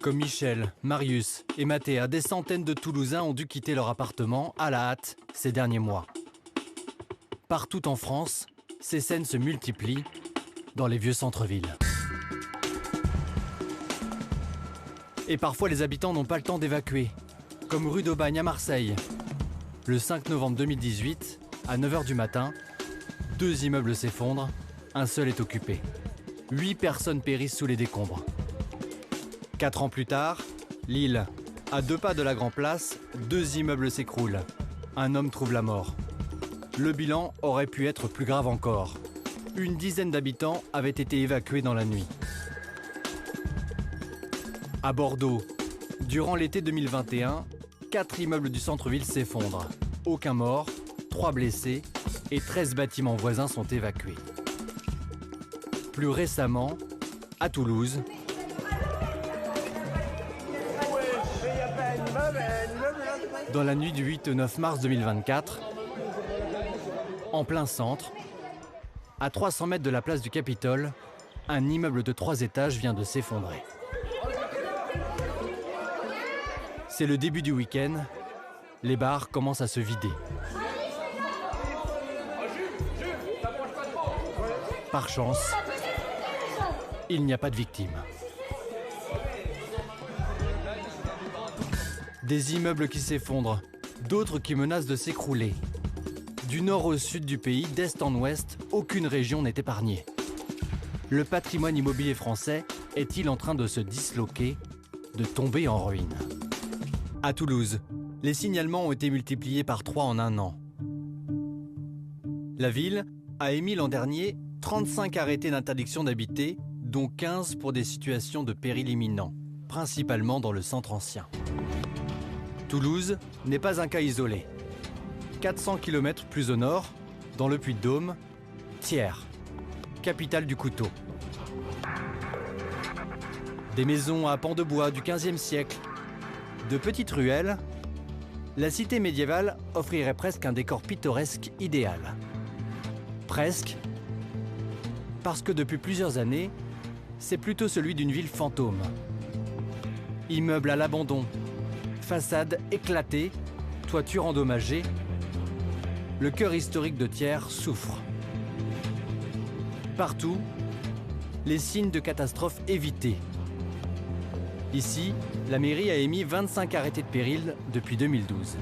Comme Michel, Marius et Mathéa, des centaines de Toulousains ont dû quitter leur appartement à la hâte ces derniers mois. Partout en France, ces scènes se multiplient dans les vieux centres-villes. Et parfois, les habitants n'ont pas le temps d'évacuer, comme rue d'Aubagne à Marseille. Le 5 novembre 2018, à 9 h du matin, 2 immeubles s'effondrent, un seul est occupé. 8 personnes périssent sous les décombres. 4 ans plus tard, Lille, à 2 pas de la Grand Place, 2 immeubles s'écroulent. Un homme trouve la mort. Le bilan aurait pu être plus grave encore. Une dizaine d'habitants avaient été évacués dans la nuit. À Bordeaux, durant l'été 2021, 4 immeubles du centre-ville s'effondrent. Aucun mort, 3 blessés et 13 bâtiments voisins sont évacués. Plus récemment, à Toulouse, dans la nuit du 8 au 9 mars 2024, en plein centre, à 300 mètres de la place du Capitole, un immeuble de 3 étages vient de s'effondrer. C'est le début du week-end, les bars commencent à se vider. Par chance, il n'y a pas de victimes. Des immeubles qui s'effondrent, d'autres qui menacent de s'écrouler. Du nord au sud du pays, d'est en ouest, aucune région n'est épargnée. Le patrimoine immobilier français est-il en train de se disloquer, de tomber en ruine? À Toulouse, les signalements ont été multipliés par 3 en un an. La ville a émis l'an dernier 35 arrêtés d'interdiction d'habiter, dont 15 pour des situations de péril imminent, principalement dans le centre ancien. Toulouse n'est pas un cas isolé. 400 km plus au nord, dans le Puy-de-Dôme, Thiers, capitale du couteau. Des maisons à pans de bois du XVe siècle, de petites ruelles, la cité médiévale offrirait presque un décor pittoresque idéal. Presque, parce que depuis plusieurs années, c'est plutôt celui d'une ville fantôme. Immeubles à l'abandon, façades éclatées, toitures endommagées, le cœur historique de Thiers souffre. Partout, les signes de catastrophe évités. Ici, la mairie a émis 25 arrêtés de péril depuis 2012.